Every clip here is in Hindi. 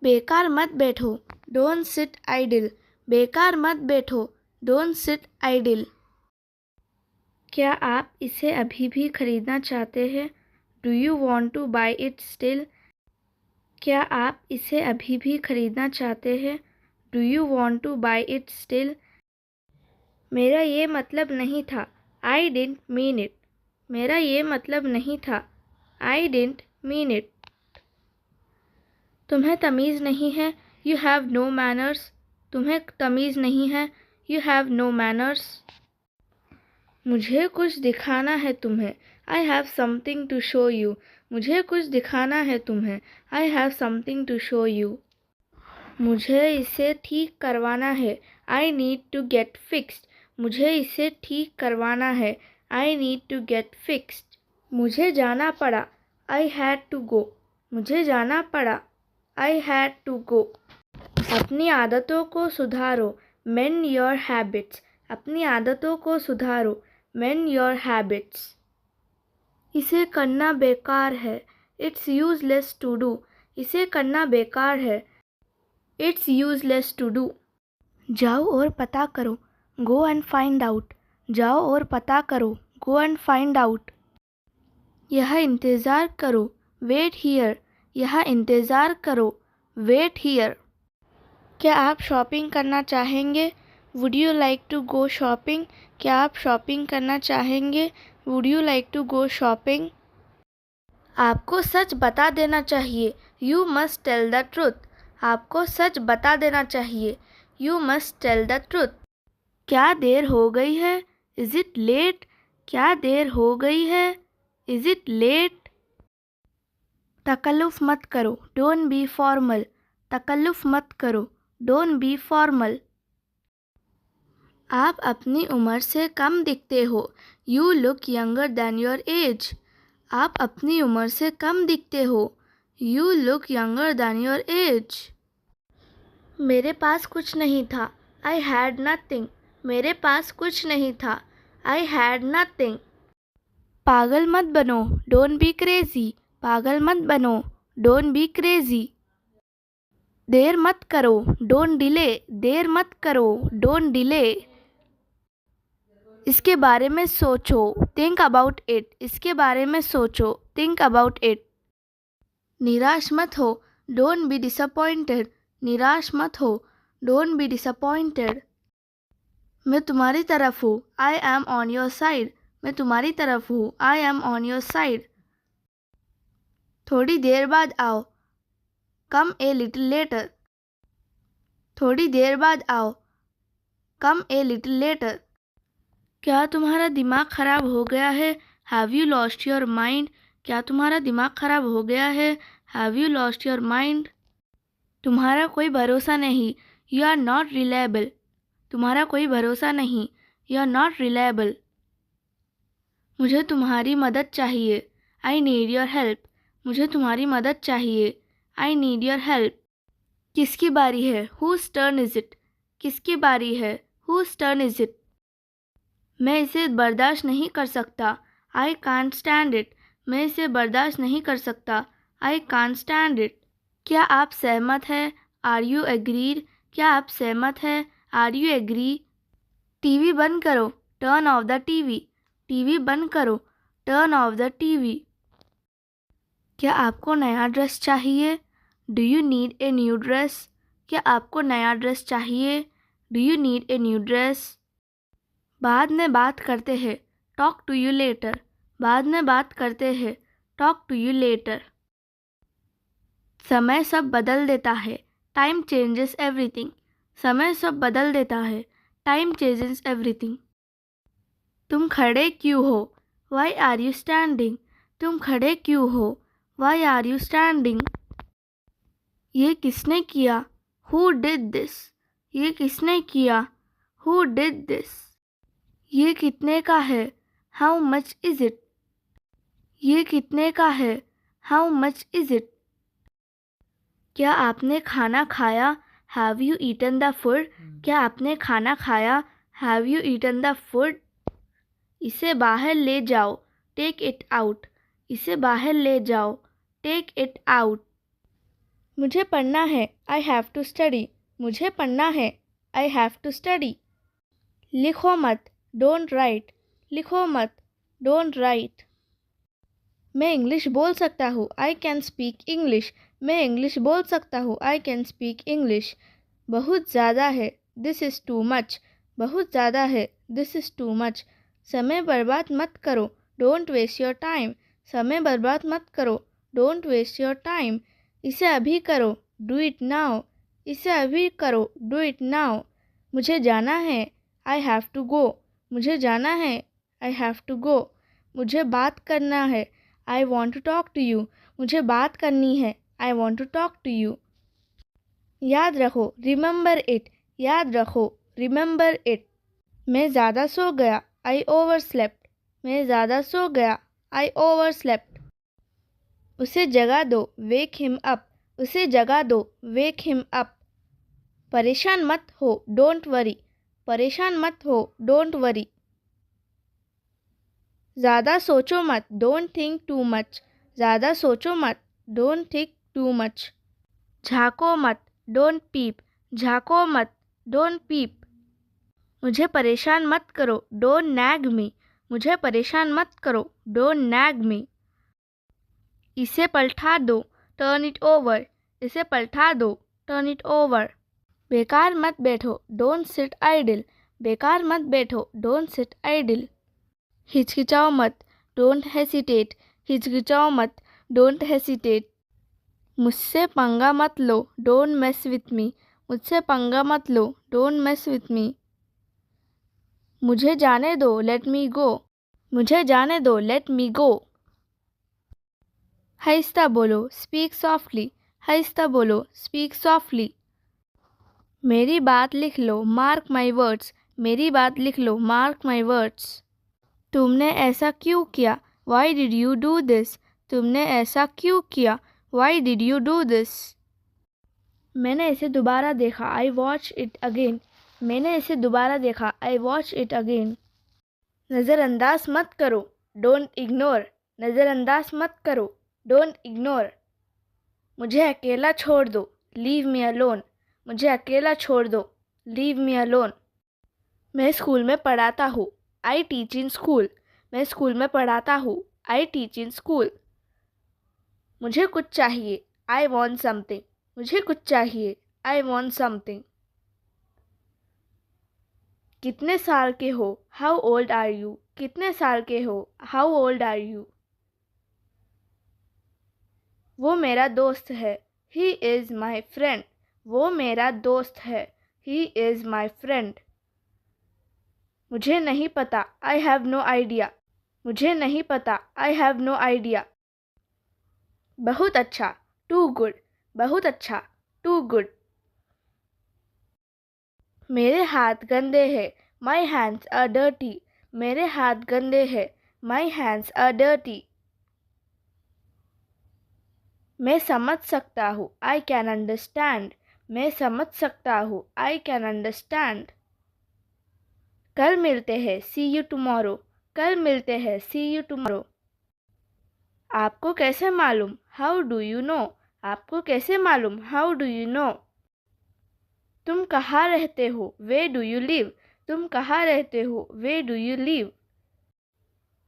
बेकार मत बैठो, डोंट सिट आइडल। बेकार मत बैठो, डोंट सिट आइडल। क्या आप इसे अभी भी खरीदना चाहते हैं? Do you want to buy it still? क्या आप इसे अभी भी खरीदना चाहते हैं? Do you want to buy it still? मेरा ये मतलब नहीं था। I didn't mean it. मेरा ये मतलब नहीं था। I didn't mean it. तुम्हें तमीज़ नहीं है। You have no manners. तुम्हें तमीज़ नहीं है। You have no manners. मुझे कुछ दिखाना है तुम्हें। I have something to show you. मुझे कुछ दिखाना है तुम्हें। I have something to show you. मुझे इसे ठीक करवाना है। I need to get fixed. मुझे इसे ठीक करवाना है। I need to get fixed. मुझे जाना पड़ा। I had to go. मुझे जाना पड़ा। I had to go. अपनी आदतों को सुधारो। Mend your habits. अपनी आदतों को सुधारो। Mend your habits. इसे करना बेकार है। It's useless to do. इसे करना बेकार है। It's useless to do. जाओ और पता करो। Go and find out. जाओ और पता करो। Go and find out. यह इंतज़ार करो। Wait here. यह इंतज़ार करो। Wait here. क्या आप शॉपिंग करना चाहेंगे? Would you like to go shopping? क्या आप शॉपिंग करना चाहेंगे? Would you like to go shopping? आपको सच बता देना चाहिए। You must tell the truth. आपको सच बता देना चाहिए। You must tell the truth. क्या देर हो गई है? Is it late? क्या देर हो गई है? Is it late? तकल्लुफ़ मत करो। Don't be formal. तकल्लुफ़ मत करो। Don't be formal. आप अपनी उम्र से कम दिखते हो। You look younger then your age. आप अपनी उम्र से कम दिखते हो। You look younger then your age. मेरे पास कुछ नहीं था। I had nothing. मेरे पास कुछ नहीं था। I had nothing. पागल मत बनो। Don't be crazy. पागल मत बनो। Don't be crazy. देर मत करो। Don't delay. देर मत करो। Don't delay. इसके बारे में सोचो। Think about it. इसके बारे में सोचो। Think about it. निराश मत हो। Don't be disappointed. निराश मत हो। Don't be disappointed. मैं तुम्हारी तरफ हूँ। I am on your side. मैं तुम्हारी तरफ हूँ। I am on your side. थोड़ी देर बाद आओ। कम ए लिटिल लेटर। थोड़ी देर बाद आओ। कम ए लिटिल लेटर। क्या तुम्हारा दिमाग खराब हो गया है? Have you lost your mind? क्या तुम्हारा दिमाग खराब हो गया है? Have you lost your mind? तुम्हारा कोई भरोसा नहीं। You are not reliable. तुम्हारा कोई भरोसा नहीं। You are not reliable. मुझे तुम्हारी मदद चाहिए। I need your help. मुझे तुम्हारी मदद चाहिए। I need your help. किसकी बारी है? Whose turn is it? किसकी बारी है? Whose turn is it? मैं इसे बर्दाश्त नहीं कर सकता। I can't stand it. मैं इसे बर्दाश्त नहीं कर सकता। I can't stand it. क्या आप सहमत हैं? Are you agreed? क्या आप सहमत हैं? Are you agree? टीवी बंद करो। Turn off the TV. TV बंद करो। Turn off the TV. क्या आपको नया ड्रेस चाहिए? Do you need a new dress? क्या आपको नया ड्रेस चाहिए? Do you need a new dress? बाद में बात करते हैं। Talk to you later. बाद में बात करते हैं। Talk to you later. समय सब बदल देता है। Time changes everything. समय सब बदल देता है। Time changes everything. तुम खड़े क्यों हो? Why are you standing? तुम खड़े क्यों हो? Why are you standing? ये किसने किया? Who did this? ये किसने किया? Who did this? ये कितने का है? How much is it? ये कितने का है? How much is it? क्या आपने खाना खाया? Have you eaten the food? क्या आपने खाना खाया? Have you eaten the food? इसे बाहर ले जाओ। Take it out. इसे बाहर ले जाओ। Take it out. मुझे पढ़ना है, आई हैव टू स्टडी। मुझे पढ़ना है, आई हैव टू स्टडी। लिखो मत, डोंट राइट। लिखो मत, डोंट राइट। मैं इंग्लिश बोल सकता हूँ, आई कैन स्पीक इंग्लिश। मैं इंग्लिश बोल सकता हूँ, आई कैन स्पीक इंग्लिश। बहुत ज़्यादा है, दिस इज़ टू मच। बहुत ज़्यादा है, दिस इज़ टू मच। समय बर्बाद मत करो, डोंट वेस्ट योर टाइम। समय बर्बाद मत करो, डोंट वेस्ट योर टाइम। इसे अभी करो, डू इट नाउ। इसे अभी करो, डू इट नाउ। मुझे जाना है, आई हैव टू गो। मुझे जाना है, आई हैव टू गो। मुझे बात करना है, I want to talk to you. मुझे बात करनी है, I want to talk to you. याद रखो, रिमेंबर इट। याद रखो, रिमेंबर इट। मैं ज़्यादा सो गया, आई ओवर स्लेप्ट। मैं ज़्यादा सो गया, आई ओवर स्लेप्ट। उसे जगा दो, वेक हिम अप। उसे जगा दो, वेक हिम अप। परेशान मत हो, डोंट वरी। परेशान मत हो, डोंट वरी। ज़्यादा सोचो मत, डोंट थिंक टू मच। ज़्यादा सोचो मत, डोंट थिंक टू मच। झाँको मत, डोंट पीप। झाँको मत, डोंट पीप। मुझे परेशान मत करो, डोंट नैग मी। मुझे परेशान मत करो, डोंट नैग मी। इसे पलटा दो, टर्न इट ओवर। इसे पलटा दो, टर्न इट ओवर। बेकार मत बैठो, डोंट सिट आइडल। बेकार मत बैठो, डोंट सिट आइडल। हिचकिचाओ मत, डोंट हेसिटेट। हिचकिचाओ मत, डोंट हेसिटेट। मुझसे पंगा मत लो, डोंट मेस विथ मी। मुझसे पंगा मत लो, डोंट मेस विथ मी। मुझे जाने दो, लेट मी गो। मुझे जाने दो, लेट मी गो। आहिस्ता बोलो, स्पीक सॉफ्टली। आहिस्ता बोलो, स्पीक सॉफ्टली। मेरी बात लिख लो, मार्क माई वर्ड्स। मेरी बात लिख लो, मार्क माई वर्ड्स। तुमने ऐसा क्यों किया, why did you do this. तुमने ऐसा क्यों किया, why did you do this. मैंने इसे दोबारा देखा, आई वॉच इट अगेन। मैंने इसे दोबारा देखा, आई वॉच इट अगेन। नज़रअंदाज मत करो, डोंट इग्नोर। नज़रअंदाज मत करो, डोंट इग्नोर। मुझे अकेला छोड़ दो, लीव मी अलोन। मुझे अकेला छोड़ दो, लीव मी अलोन। मैं स्कूल में पढ़ाता हूँ, आई टीच इन स्कूल। मैं स्कूल में पढ़ाता हूँ, आई टीच इन स्कूल। मुझे कुछ चाहिए, आई वॉन्ट समथिंग। मुझे कुछ चाहिए, आई वॉन्ट समथिंग। कितने साल के हो, हाउ ओल्ड आर यू। कितने साल के हो, हाउ ओल्ड आर यू। वो मेरा दोस्त है, ही इज़ माई फ्रेंड। वो मेरा दोस्त है, ही इज़ माई फ्रेंड। मुझे नहीं पता, आई हैव नो आइडिया। मुझे नहीं पता, आई हैव नो आइडिया। बहुत अच्छा, टू गुड। बहुत अच्छा, टू गुड। मेरे हाथ गंदे हैं, माई हैंड्स आर डर्टी। मेरे हाथ गंदे हैं, माई हैंड्स आर डर्टी। मैं समझ सकता हूँ, आई कैन अंडरस्टैंड। मैं समझ सकता हूँ, आई कैन अंडरस्टैंड। कल मिलते हैं, सी यू टुमारो। कल मिलते हैं, सी यू टुमारो। आपको कैसे मालूम, हाउ डू यू नो। आपको कैसे मालूम, हाउ डू यू नो। तुम कहाँ रहते हो, वे डू यू लिव। तुम कहाँ रहते हो, वे डू यू लिव।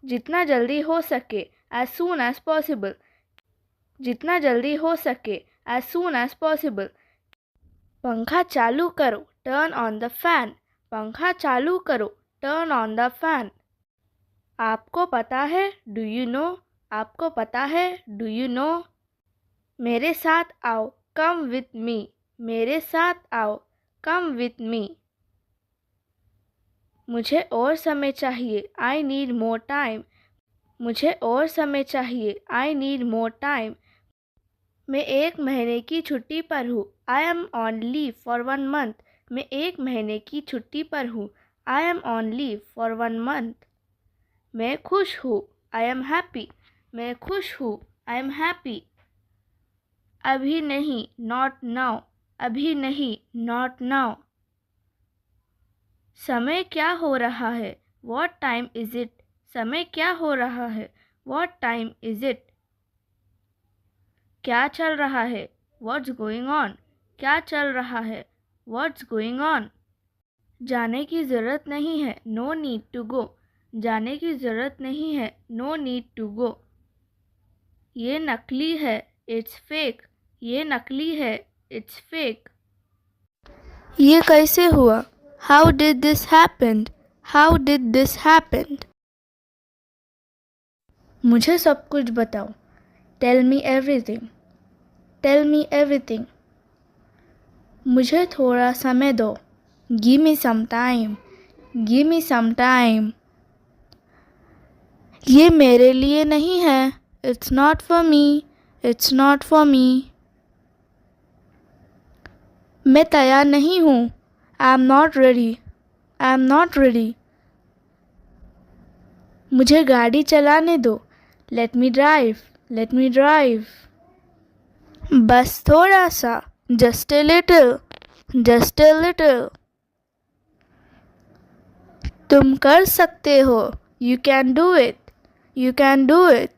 जितना जल्दी हो सके, एज सून एज पॉसिबल। जितना जल्दी हो सके, एज सून एज पॉसिबल। पंखा चालू करो, टर्न ऑन द फैन। पंखा चालू करो, टर्न ऑन द फैन। आपको पता है, डू यू नो। आपको पता है, डू यू नो। मेरे साथ आओ, कम विथ मी। मेरे साथ आओ, कम विथ मी। मुझे और समय चाहिए, आई नीड मोर टाइम। मुझे और समय चाहिए, आई नीड मोर टाइम। मैं 1 महीने की छुट्टी पर हूँ, I am on leave for 1 month. मैं 1 महीने की छुट्टी पर हूँ, I am on leave for 1 month. मैं खुश हूँ, आई एम हैप्पी। मैं खुश हूँ, आई एम हैप्पी। अभी नहीं, नॉट नाउ। अभी नहीं, नॉट नाउ। समय क्या हो रहा है, वॉट टाइम इज़ इट। समय क्या हो रहा है, वॉट टाइम इज़ इट। क्या चल रहा है, What's going on? क्या चल रहा है? What's going on? जाने की ज़रूरत नहीं है. No need to go. जाने की ज़रूरत नहीं है. No need to go. ये नकली है. It's fake. ये नकली है. It's fake. ये कैसे हुआ? How did this happen? How did this happen? मुझे सब कुछ बताओ. Tell me everything. Tell me everything. मुझे थोड़ा समय दो. Give me some time. Give me some time. ये मेरे लिए नहीं है. It's not for me. It's not for me. मैं तैयार नहीं हूँ. I'm not ready. I'm not ready. मुझे गाड़ी चलाने दो. Let me drive. Let me drive. बस थोड़ा सा. Just a little. Just a little. तुम कर सकते हो. You can do it. You can do it.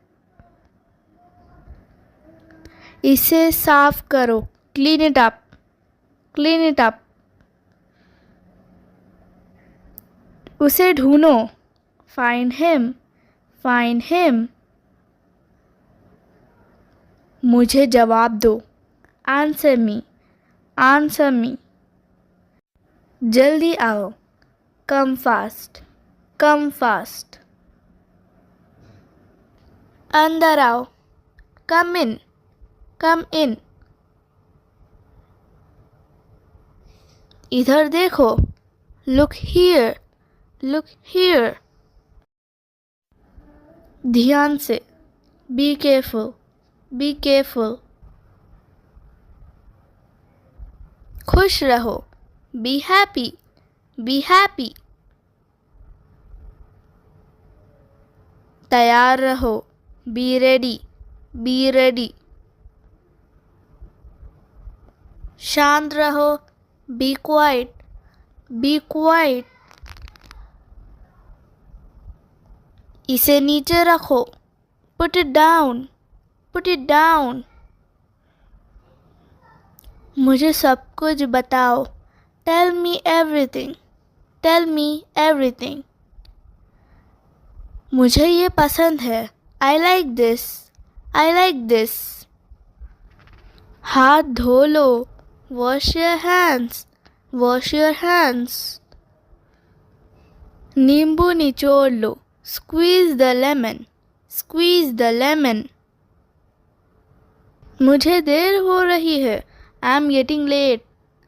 इसे साफ करो. Clean it up. Clean it up. उसे ढूंढो. Find him. Find him. मुझे जवाब दो. Answer me. Answer me. जल्दी आओ. Come fast. Come fast. अंदर आओ. Come in. Come in. इधर देखो. Look here. Look here. ध्यान से. Be careful. Be careful. खुश रहो. Be happy. Be happy. तैयार रहो. Be ready. Be ready. शांत रहो. Be quiet. Be quiet. इसे नीचे रखो. Put it down. Put it down. मुझे सब कुछ बताओ. Tell me everything. Tell me everything. मुझे ये पसंद है. I like this. I like this. हाथ धो लो. Wash your hands. Wash your hands. नींबू निचोड़ लो. Squeeze the lemon. Squeeze the lemon. मुझे देर हो रही है. I'm getting late.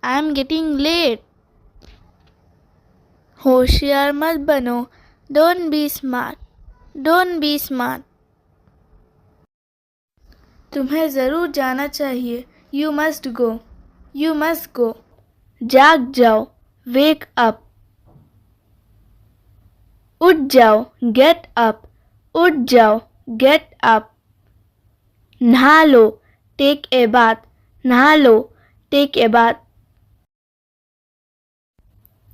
I'm getting late. होशियार मत बनो. Don't be smart. Don't be smart. तुम्हें ज़रूर जाना चाहिए. You must go. You must go. जाग जाओ. Wake up. उठ जाओ. Get up. उठ जाओ. Get up. नहा लो. Take a bath. नहा लो. Take a bath.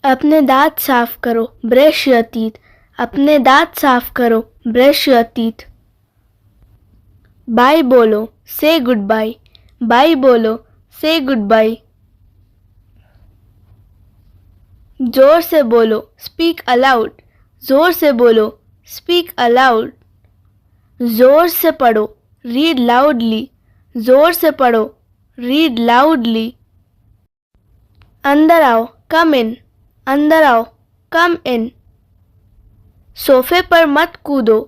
अपने दांत साफ करो. Brush your teeth. अपने दांत साफ करो. Brush your teeth. बाय बोलो. Say goodbye. बाय बोलो. Say goodbye. जोर से बोलो. Speak aloud. जोर से बोलो. Speak aloud. जोर से पढ़ो. Read loudly. जोर से पढ़ो. Read loudly. अंदर आओ. Come in. अंदर आओ. Come in. सोफे पर मत कूदो.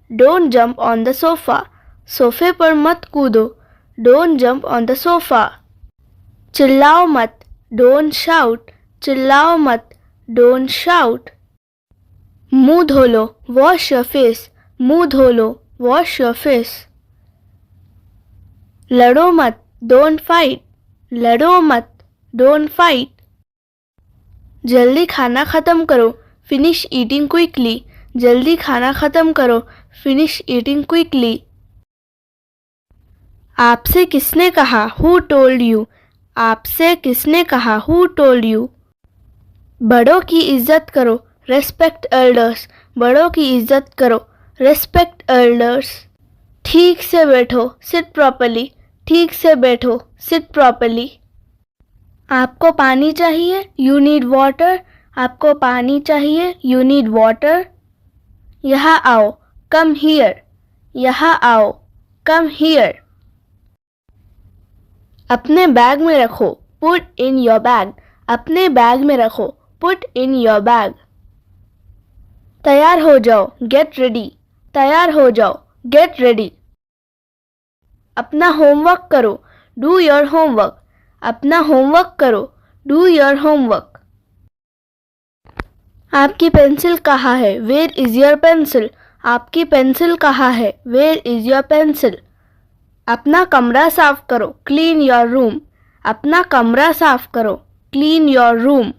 Don't jump on the sofa. सोफे पर मत कूदो. Don't jump on the sofa. चिल्लाओ मत. Don't shout. चिल्लाओ मत. Don't shout. मुंह धो लो. Wash your face. मुंह धो लो. Wash your face. लड़ो मत. Don't fight. लड़ो मत. Don't fight. जल्दी खाना ख़त्म करो. Finish eating quickly. जल्दी खाना ख़त्म करो. Finish eating quickly. आपसे किसने कहा? Who told you? आपसे किसने कहा? Who told you? बड़ों की इज्जत करो. Respect elders. बड़ों की इज्जत करो. Respect elders. ठीक से बैठो. Sit properly. ठीक से बैठो, सिट प्रॉपर्ली। आपको पानी चाहिए, यू नीड वाटर। आपको पानी चाहिए, यू नीड वाटर। यहाँ आओ, कम हियर। यहाँ आओ, कम हियर। अपने बैग में रखो, पुट इन योर बैग। अपने बैग में रखो, पुट इन योर बैग। तैयार हो जाओ, गेट रेडी। तैयार हो जाओ, गेट रेडी। अपना होमवर्क करो, डू योर होमवर्क। अपना होमवर्क करो, डू योर होमवर्क। आपकी पेंसिल कहाँ है, वेयर इज़ योर पेंसिल। आपकी पेंसिल कहाँ है, वेयर इज़ योर पेंसिल। अपना कमरा साफ करो, क्लीन योर रूम। अपना कमरा साफ करो, क्लीन योर रूम।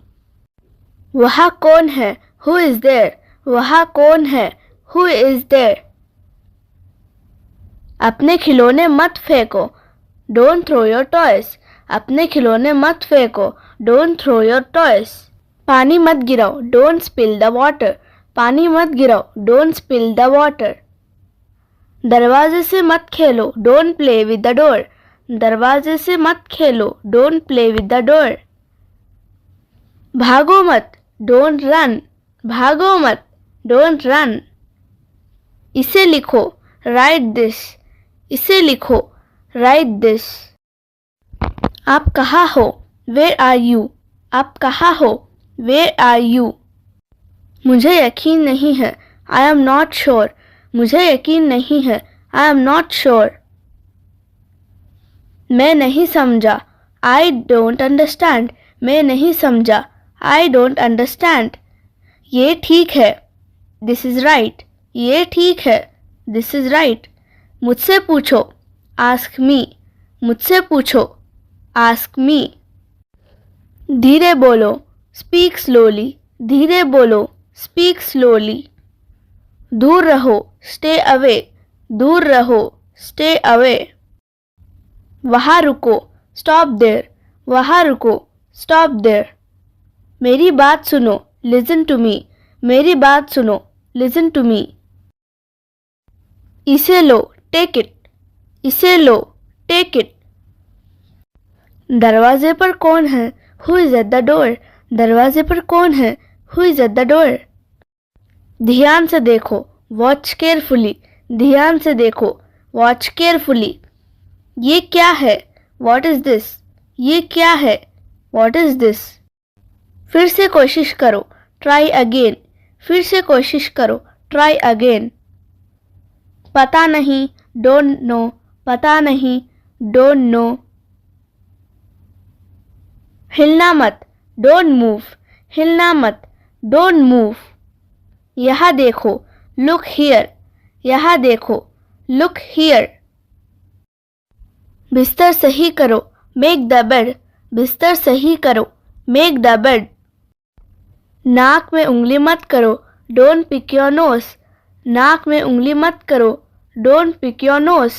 वहाँ कौन है, हु इज़ देयर। वहाँ कौन है, हु इज़ देयर। अपने खिलौने मत फेंको, डोंट थ्रो योर टॉयज। अपने खिलौने मत फेंको, डोंट थ्रो योर टॉयज। पानी मत गिराओ, डोंट स्पिल द वाटर। पानी मत गिराओ, डोंट स्पिल द वाटर। दरवाजे से मत खेलो, don't play with the door. दरवाजे से मत खेलो, don't play with the door. भागो मत, डोंट रन। भागो मत, डोंट रन। इसे लिखो, राइट दिस। इसे लिखो, राइट दिस। आप कहाँ हो, वेयर आर यू। आप कहाँ हो, वेयर आर यू। मुझे यकीन नहीं है, आई एम नॉट श्योर। मुझे यकीन नहीं है, आई एम नॉट श्योर। मैं नहीं समझा, आई डोंट अंडरस्टैंड। मैं नहीं समझा, आई डोंट अंडरस्टैंड। ये ठीक है, दिस इज़ राइट। ये ठीक है, दिस इज़ राइट। मुझसे पूछो, आस्क मी। मुझसे पूछो, आस्क मी। धीरे बोलो, स्पीक स्लोली। धीरे बोलो, स्पीक स्लोली। दूर रहो, स्टे अवे। दूर रहो, स्टे अवे। वहाँ रुको, स्टॉप देयर। वहाँ रुको, स्टॉप देयर। मेरी बात सुनो, लिसन टू मी। मेरी बात सुनो, लिसन टू मी। इसे लो, टेक इट। इसे लो, टेक इट। दरवाजे पर कौन है, who is at the door. दरवाजे पर कौन है, who is at the door. ध्यान से देखो, वॉच केयरफुली। ध्यान से देखो, वॉच केयरफुली। ये क्या है, वॉट इज़ दिस। ये क्या है, वॉट इज़ दिस। फिर से कोशिश करो, ट्राई अगेन। फिर से कोशिश करो, ट्राई अगेन। पता नहीं, डोंट नो। पता नहीं, डोंट नो। हिलना मत, डोंट मूव। हिलना मत, डोंट मूव। यहाँ देखो, लुक हियर। यहाँ देखो, लुक हियर। बिस्तर सही करो, मेक द बेड। बिस्तर सही करो, मेक द बेड। नाक में उंगली मत करो, डोंट पिक योर नोज। नाक में उंगली मत करो, डोंट पिक योर नोज।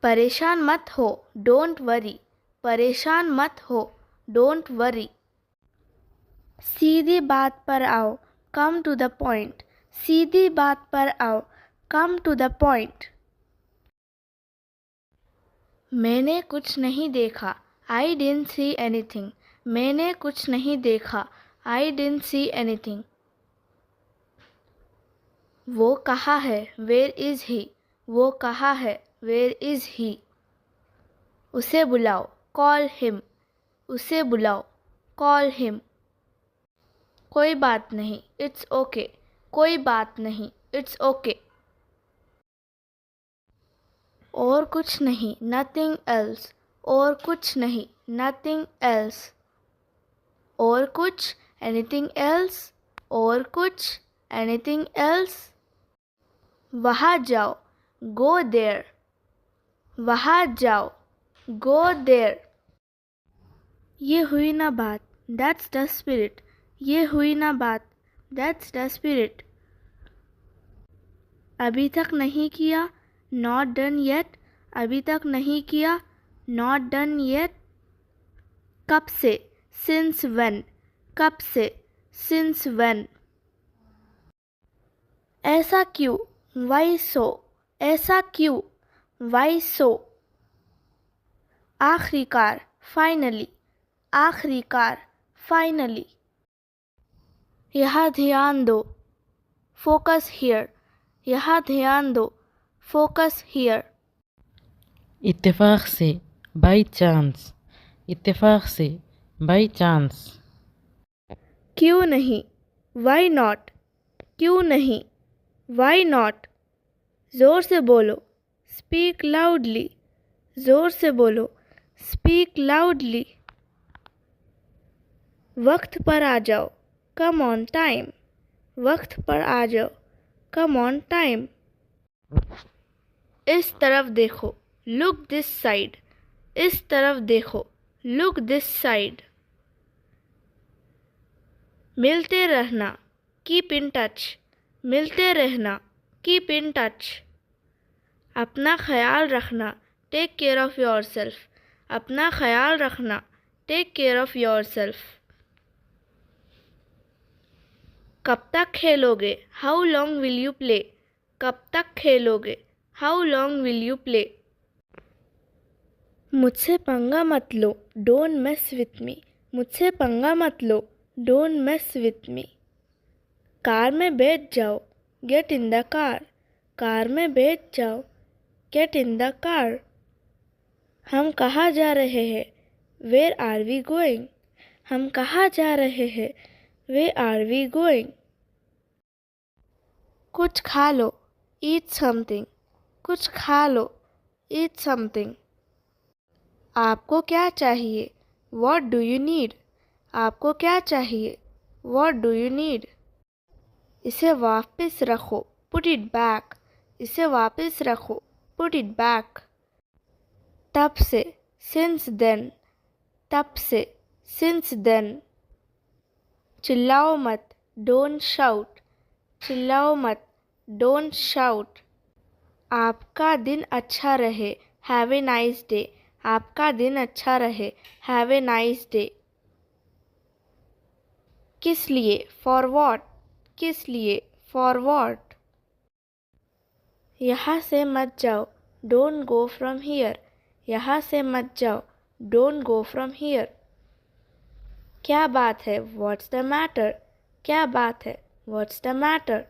परेशान मत हो, डोंट वरी। परेशान मत हो, डोंट वरी। सीधी बात पर आओ, कम टू द पॉइंट। सीधी बात पर आओ, कम टू द पॉइंट। मैंने कुछ नहीं देखा, आई डिडंट सी एनीथिंग। मैंने कुछ नहीं देखा, आई डिडंट सी एनीथिंग। वो कहाँ है, वेयर इज़ ही। वो कहाँ है, वेयर इज़ ही। उसे बुलाओ, कॉल हिम। उसे बुलाओ, कॉल हिम। कोई बात नहीं, इट्स ओके। कोई बात नहीं, इट्स ओके। और कुछ नहीं, नथिंग एल्स। और कुछ नहीं, नथिंग एल्स। और कुछ, एनीथिंग एल्स। और कुछ, एनीथिंग एल्स। वहाँ जाओ, गो देयर। वहाँ जाओ, गो देयर। ये हुई ना बात, दैट्स द स्पिरिट। ये हुई ना बात, दैट्स द स्पिरिट। अभी तक नहीं किया, नॉट डन येट। अभी तक नहीं किया, नॉट डन येट। कब से, सिंस व्हेन। कब से, सिंस व्हेन। ऐसा क्यों, वाई सो। ऐसा क्यों, Why so? आखिरकार, finally. आखिरकार, finally. यहाँ ध्यान दो. Focus here. यहाँ ध्यान दो. Focus here. इत्तेफाक से, बाई चांस. इत्तेफाक से, बाई चांस. क्यों नहीं? Why not? क्यों नहीं? Why not? ज़ोर से बोलो. Speak loudly. ज़ोर से बोलो. Speak loudly. वक्त पर आ जाओ. Come on time. वक्त पर आ जाओ. Come on time. इस तरफ देखो. Look this side. इस तरफ देखो. Look this side. मिलते रहना. Keep in touch. मिलते रहना. Keep in touch. अपना ख्याल रखना. Take care of yourself. अपना ख्याल रखना. Take care of yourself. कब तक खेलोगे? How long will you play? कब तक खेलोगे? How long will you play? मुझसे पंगा मत लो. Don't mess with me. मुझसे पंगा मत लो. Don't mess with me. Car में बैठ जाओ. Get in the car. Car में बैठ जाओ. Get in the car. हम कहाँ जा रहे हैं? Where are we going? हम कहाँ जा रहे हैं? Where are we going? कुछ खा लो. Eat something. कुछ खा लो. Eat something. आपको क्या चाहिए? What do you need? आपको क्या चाहिए? What do you need? इसे वापस रखो. Put it back. इसे वापस रखो. Put it back. तब से. Since then. तब से. Since then. चिल्लाओ मत. Don't shout. चिल्लाओ मत. Don't shout. आपका दिन अच्छा रहे. Have a nice day. आपका दिन अच्छा रहे. Have a nice day. किस लिए? For what? किस लिए? For what? यहाँ से मत जाओ. Don't go from here. यहाँ से मत जाओ. Don't go from here. क्या बात है? What's the matter? क्या बात है? What's the matter?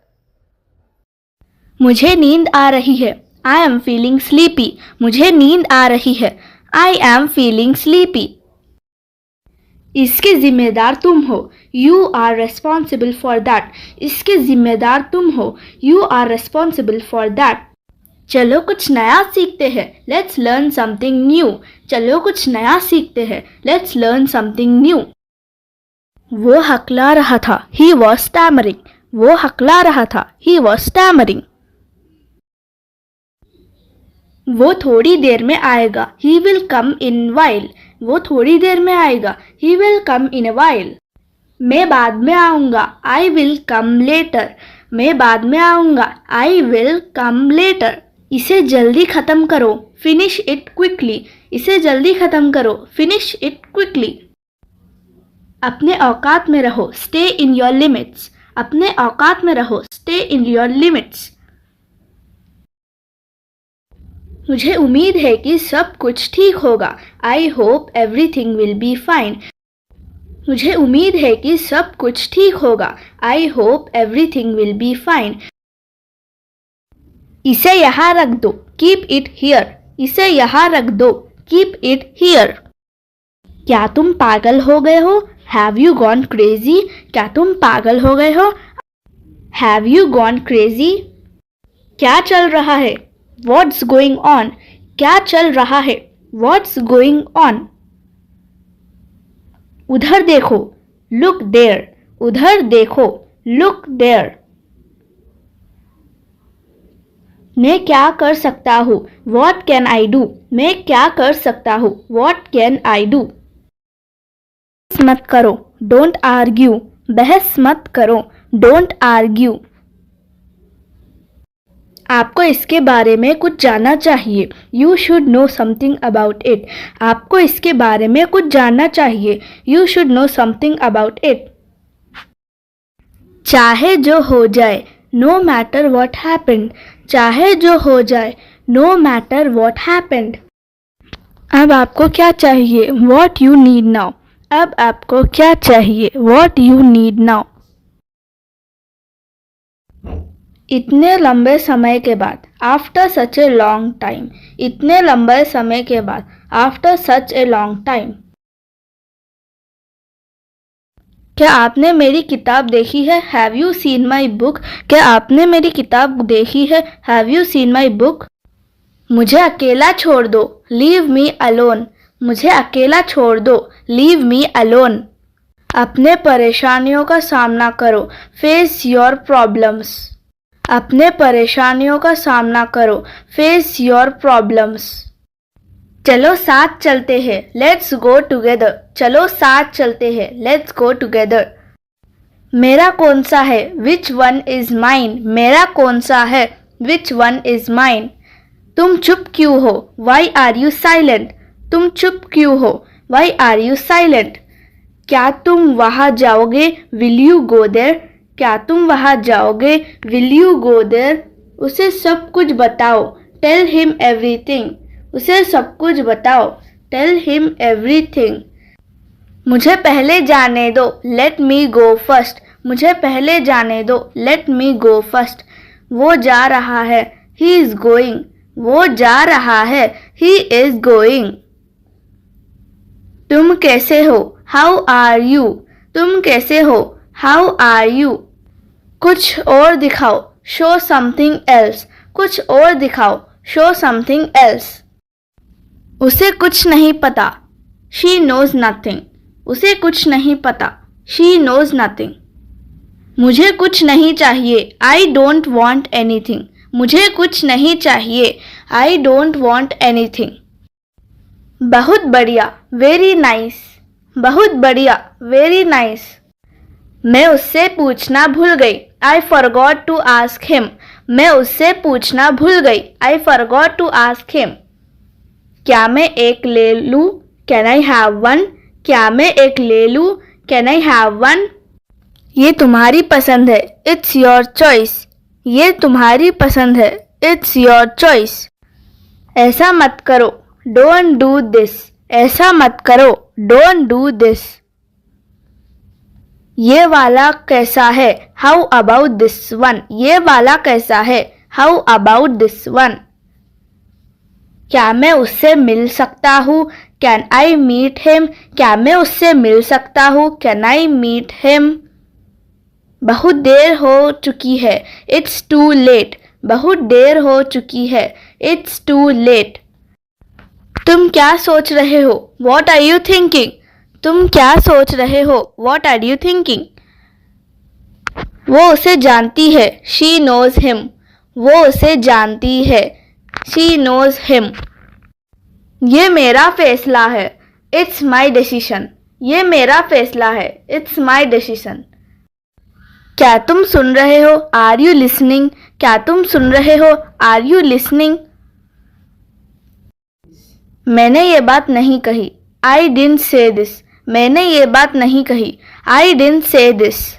मुझे नींद आ रही है. I am feeling sleepy. मुझे नींद आ रही है. I am feeling sleepy. इसके जिम्मेदार तुम हो. You are responsible for that. इसके जिम्मेदार तुम हो. You are responsible for that. चलो कुछ नया सीखते हैं. Let's learn something new. चलो कुछ नया सीखते हैं. Let's learn something new. वो हकला रहा था. He was stammering. वो हकला रहा था. He was stammering. वो थोड़ी देर में आएगा. He will come in while. वो थोड़ी देर में आएगा. He will come in a while. मैं बाद में आऊँगा. I will come later. मैं बाद में आऊँगा. I will come later. इसे जल्दी ख़त्म करो. Finish it quickly. इसे जल्दी ख़त्म करो. Finish it quickly. अपने औकात में रहो. Stay in your limits. अपने औकात में रहो. Stay in your limits. मुझे उम्मीद है कि सब कुछ ठीक होगा. I hope everything will be fine. मुझे उम्मीद है कि सब कुछ ठीक होगा. I hope everything will be fine. इसे यहाँ रख दो. Keep it here. इसे यहाँ रख दो. Keep it here. क्या तुम पागल हो गए हो? Have you gone crazy? क्या तुम पागल हो गए हो? Have you gone crazy? क्या चल रहा है? What's going on? क्या चल रहा है? What's going on? उधर देखो. Look there. उधर देखो. Look there. मैं क्या कर सकता हूँ? What can I do? मैं क्या कर सकता हूँ? What can I do? बहस मत करो. Don't argue. बहस मत करो. Don't argue. आपको इसके बारे में कुछ जानना चाहिए. You should know something about it. आपको इसके बारे में कुछ जानना चाहिए. You should know something about it. चाहे जो हो जाए. No matter what happened. चाहे जो हो जाए. no matter what happened. अब आपको क्या चाहिए? What you need now. अब आपको क्या चाहिए? What you need now. इतने लंबे समय के बाद, after such a long time. इतने लंबे समय के बाद, after such a long time. क्या आपने मेरी किताब देखी है? Have you seen my book? क्या आपने मेरी किताब देखी है? Have you seen my book? मुझे अकेला छोड़ दो. Leave me alone. मुझे अकेला छोड़ दो. Leave me alone. अपने परेशानियों का सामना करो. Face your problems. अपने परेशानियों का सामना करो. Face your problems. चलो साथ चलते हैं. Let's go together. चलो साथ चलते हैं. Let's go together. मेरा कौन सा है? Which one is mine. मेरा कौन सा है? Which one is mine. तुम चुप क्यों हो? Why are you silent. तुम चुप क्यों हो? Why are you silent. क्या तुम वहाँ जाओगे? Will you go there. क्या तुम वहाँ जाओगे? Will you go there. उसे सब कुछ बताओ. Tell him everything. उसे सब कुछ बताओ. Tell him everything. मुझे पहले जाने दो. Let me go first. मुझे पहले जाने दो. Let me go first. वो जा रहा है. He is going. वो जा रहा है. He is going. तुम कैसे हो? How are you. तुम कैसे हो? How are you. कुछ और दिखाओ. Show something else. कुछ और दिखाओ. Show something else. उसे कुछ नहीं पता. She knows nothing. उसे कुछ नहीं पता. She knows nothing. मुझे कुछ नहीं चाहिए. I don't want anything. मुझे कुछ नहीं चाहिए. I don't want anything. बहुत बढ़िया. Very nice. बहुत बढ़िया. Very nice. मैं उससे पूछना भूल गई. I forgot to ask him. मैं उससे पूछना भूल गई. I forgot to ask him. क्या मैं एक ले लूँ? Can I have one. क्या मैं एक ले लूँ? Can I have one. ये तुम्हारी पसंद है. It's your choice. ये तुम्हारी पसंद है. It's your choice. ऐसा मत करो. Don't do this. ऐसा मत करो. Don't do this. ये वाला कैसा है? How about this one. ये वाला कैसा है? How about this one. क्या मैं उससे मिल सकता हूँ? Can I meet him. क्या मैं उससे मिल सकता हूँ? Can I meet him. बहुत देर हो चुकी है. It's too late. बहुत देर हो चुकी है. It's too late. तुम क्या सोच रहे हो? What are you thinking. तुम क्या सोच रहे हो? What are you thinking. वो उसे जानती है. She knows him. वो उसे जानती है. She knows him. ये मेरा फैसला है. It's my decision. ये मेरा फैसला है. It's my decision. क्या तुम सुन रहे हो? Are you listening. क्या तुम सुन रहे हो? Are you listening. मैंने ये बात नहीं कही. I didn't say this. मैंने ये बात नहीं कही. I didn't say this.